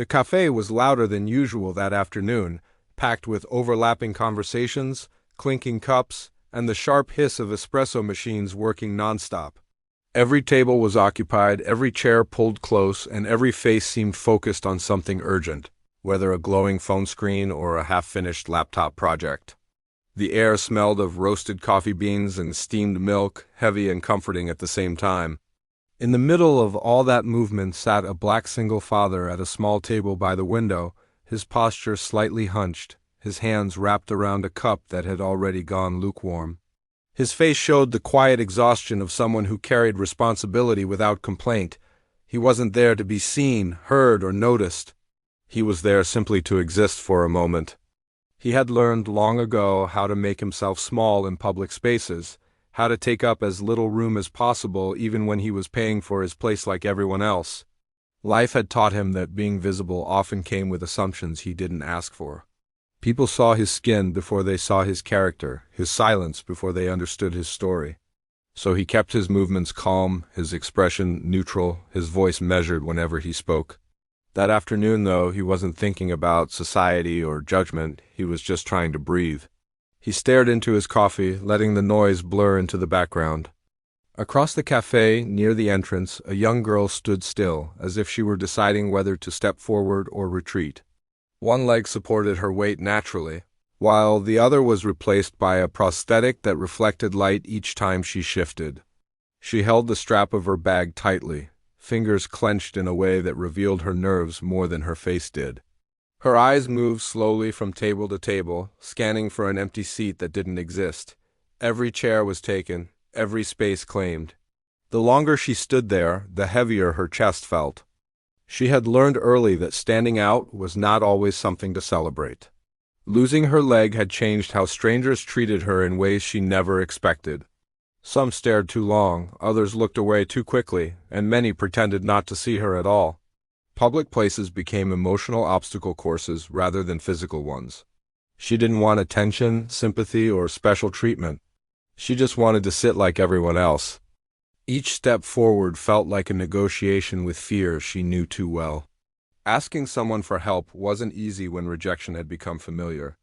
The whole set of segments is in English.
The café was louder than usual that afternoon, packed with overlapping conversations, clinking cups, and the sharp hiss of espresso machines working nonstop. Every table was occupied, every chair pulled close, and every face seemed focused on something urgent, whether a glowing phone screen or a half-finished laptop project. The air smelled of roasted coffee beans and steamed milk, heavy and comforting at the same time. In the middle of all that movement sat a black single father at a small table by the window, his posture slightly hunched, his hands wrapped around a cup that had already gone lukewarm. His face showed the quiet exhaustion of someone who carried responsibility without complaint. He wasn't there to be seen, heard, or noticed. He was there simply to exist for a moment. He had learned long ago how to make himself small in public spaces, how to take up as little room as possible even when he was paying for his place like everyone else. Life had taught him that being visible often came with assumptions he didn't ask for. People saw his skin before they saw his character, his silence before they understood his story. So he kept his movements calm, his expression neutral, his voice measured whenever he spoke. That afternoon, though, he wasn't thinking about society or judgment, he was just trying to breathe. He stared into his coffee, letting the noise blur into the background. Across the café, near the entrance, a young girl stood still, as if she were deciding whether to step forward or retreat. One leg supported her weight naturally, while the other was replaced by a prosthetic that reflected light each time she shifted. She held the strap of her bag tightly, fingers clenched in a way that revealed her nerves more than her face did. Her eyes moved slowly from table to table, scanning for an empty seat that didn't exist. Every chair was taken, every space claimed. The longer she stood there, the heavier her chest felt. She had learned early that standing out was not always something to celebrate. Losing her leg had changed how strangers treated her in ways she never expected. Some stared too long, others looked away too quickly, and many pretended not to see her at all. Public places became emotional obstacle courses rather than physical ones. She didn't want attention, sympathy, or special treatment. She just wanted to sit like everyone else. Each step forward felt like a negotiation with fear she knew too well. Asking someone for help wasn't easy when rejection had become familiar.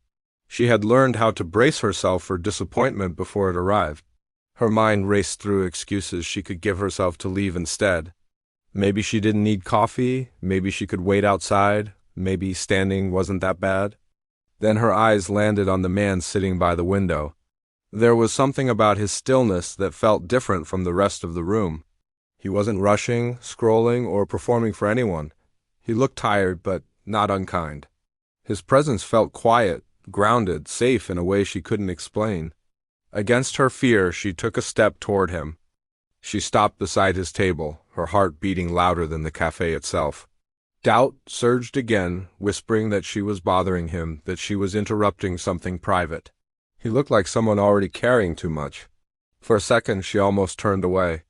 She had learned how to brace herself for disappointment before it arrived. Her mind raced through excuses she could give herself to leave instead. Maybe she didn't need coffee, maybe she could wait outside, maybe standing wasn't that bad. Then her eyes landed on the man sitting by the window. There was something about his stillness that felt different from the rest of the room. He wasn't rushing, scrolling, or performing for anyone. He looked tired, but not unkind. His presence felt quiet, grounded, safe in a way she couldn't explain. Against her fear, she took a step toward him. She stopped beside his table, her heart beating louder than the café itself. Doubt surged again, whispering that she was bothering him, that she was interrupting something private. He looked like someone already caring too much. For a second, she almost turned away.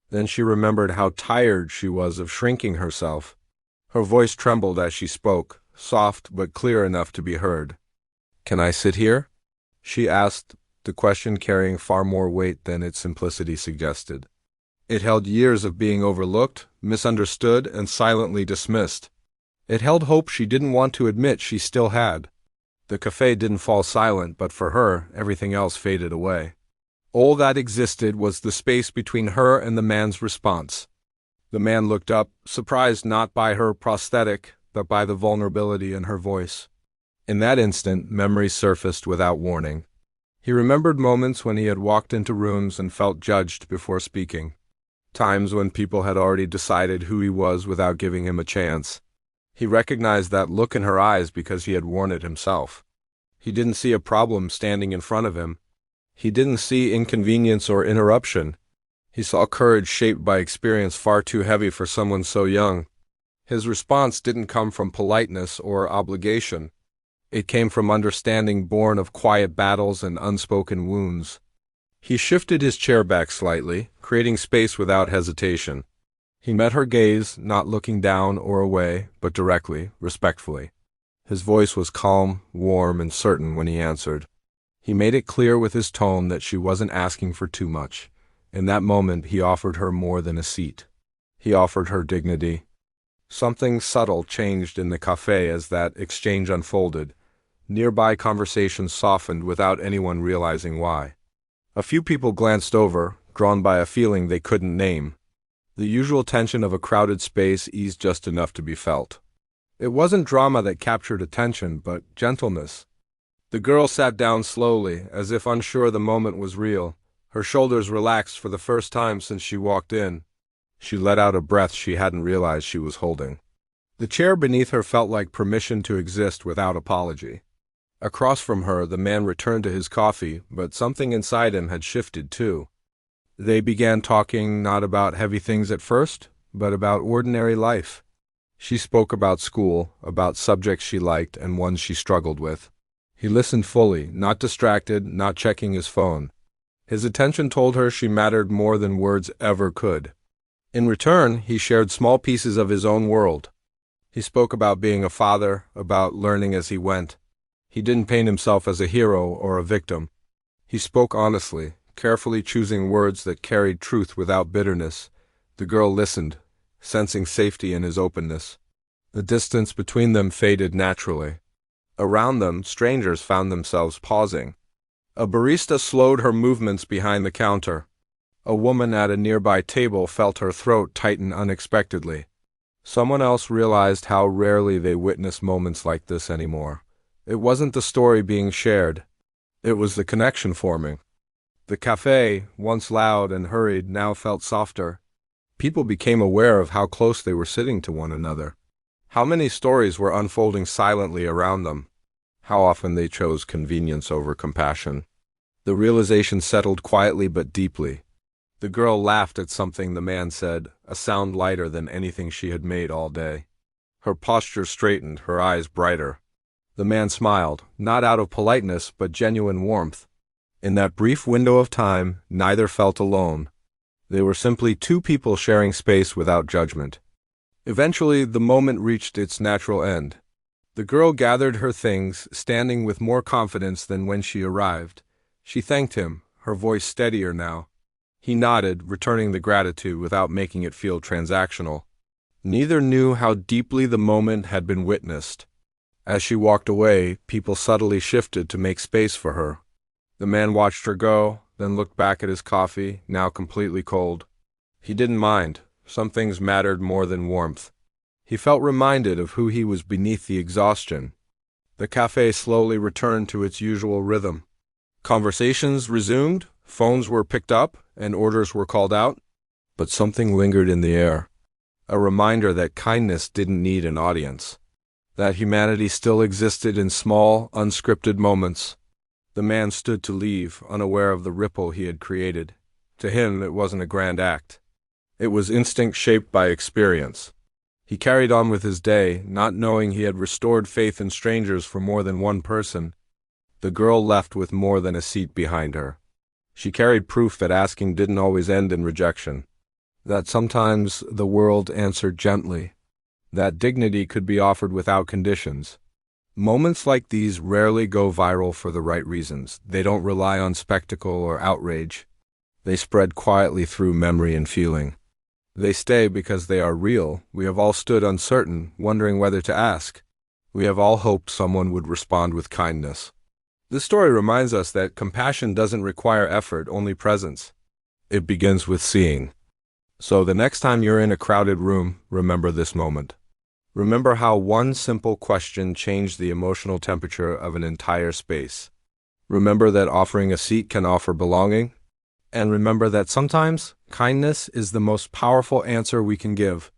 Then she remembered how tired she was of shrinking herself. Her voice trembled as she spoke, soft but clear enough to be heard. "Can I sit here?" she asked, the question carrying far more weight than its simplicity suggested. It held years of being overlooked, misunderstood, and silently dismissed. It held hope she didn't want to admit she still had. The café didn't fall silent, but for her, everything else faded away. All that existed was the space between her and the man's response. The man looked up, surprised not by her prosthetic, but by the vulnerability in her voice. In that instant, memories surfaced without warning. He remembered moments when he had walked into rooms and felt judged before speaking. Times when people had already decided who he was without giving him a chance. He recognized that look in her eyes because he had worn it himself. He didn't see a problem standing in front of him. He didn't see inconvenience or interruption. He saw courage shaped by experience far too heavy for someone so young. His response didn't come from politeness or obligation. It came from understanding born of quiet battles and unspoken wounds. He shifted his chair back slightly, creating space without hesitation. He met her gaze, not looking down or away, but directly, respectfully. His voice was calm, warm, and certain when he answered. He made it clear with his tone that she wasn't asking for too much. In that moment, he offered her more than a seat. He offered her dignity. Something subtle changed in the cafe as that exchange unfolded. Nearby conversations softened without anyone realizing why. A few people glanced over, drawn by a feeling they couldn't name. The usual tension of a crowded space eased just enough to be felt. It wasn't drama that captured attention, but gentleness. The girl sat down slowly, as if unsure the moment was real. Her shoulders relaxed for the first time since she walked in. She let out a breath she hadn't realized she was holding. The chair beneath her felt like permission to exist without apology. Across from her, the man returned to his coffee, but something inside him had shifted too. They began talking not about heavy things at first, but about ordinary life. She spoke about school, about subjects she liked and ones she struggled with. He listened fully, not distracted, not checking his phone. His attention told her she mattered more than words ever could. In return, he shared small pieces of his own world. He spoke about being a father, about learning as he went. He didn't paint himself as a hero or a victim. He spoke honestly, carefully choosing words that carried truth without bitterness. The girl listened, sensing safety in his openness. The distance between them faded naturally. Around them, strangers found themselves pausing. A barista slowed her movements behind the counter. A woman at a nearby table felt her throat tighten unexpectedly. Someone else realized how rarely they witness moments like this anymore. It wasn't the story being shared. It was the connection forming. The cafe, once loud and hurried, now felt softer. People became aware of how close they were sitting to one another. How many stories were unfolding silently around them. How often they chose convenience over compassion. The realization settled quietly but deeply. The girl laughed at something the man said, a sound lighter than anything she had made all day. Her posture straightened, her eyes brighter. The man smiled, not out of politeness, but genuine warmth. In that brief window of time, neither felt alone. They were simply two people sharing space without judgment. Eventually, the moment reached its natural end. The girl gathered her things, standing with more confidence than when she arrived. She thanked him, her voice steadier now. He nodded, returning the gratitude without making it feel transactional. Neither knew how deeply the moment had been witnessed. As she walked away, people subtly shifted to make space for her. The man watched her go, then looked back at his coffee, now completely cold. He didn't mind. Some things mattered more than warmth. He felt reminded of who he was beneath the exhaustion. The cafe slowly returned to its usual rhythm. Conversations resumed, phones were picked up, and orders were called out. But something lingered in the air. A reminder that kindness didn't need an audience. That humanity still existed in small, unscripted moments. The man stood to leave, unaware of the ripple he had created. To him, it wasn't a grand act. It was instinct shaped by experience. He carried on with his day, not knowing he had restored faith in strangers for more than one person. The girl left with more than a seat behind her. She carried proof that asking didn't always end in rejection. That sometimes the world answered gently. That dignity could be offered without conditions. Moments like these rarely go viral for the right reasons. They don't rely on spectacle or outrage. They spread quietly through memory and feeling. They stay because they are real. We have all stood uncertain, wondering whether to ask. We have all hoped someone would respond with kindness. This story reminds us that compassion doesn't require effort, only presence. It begins with seeing. So the next time you're in a crowded room, remember this moment. Remember how one simple question changed the emotional temperature of an entire space. Remember that offering a seat can offer belonging. And remember that sometimes kindness is the most powerful answer we can give.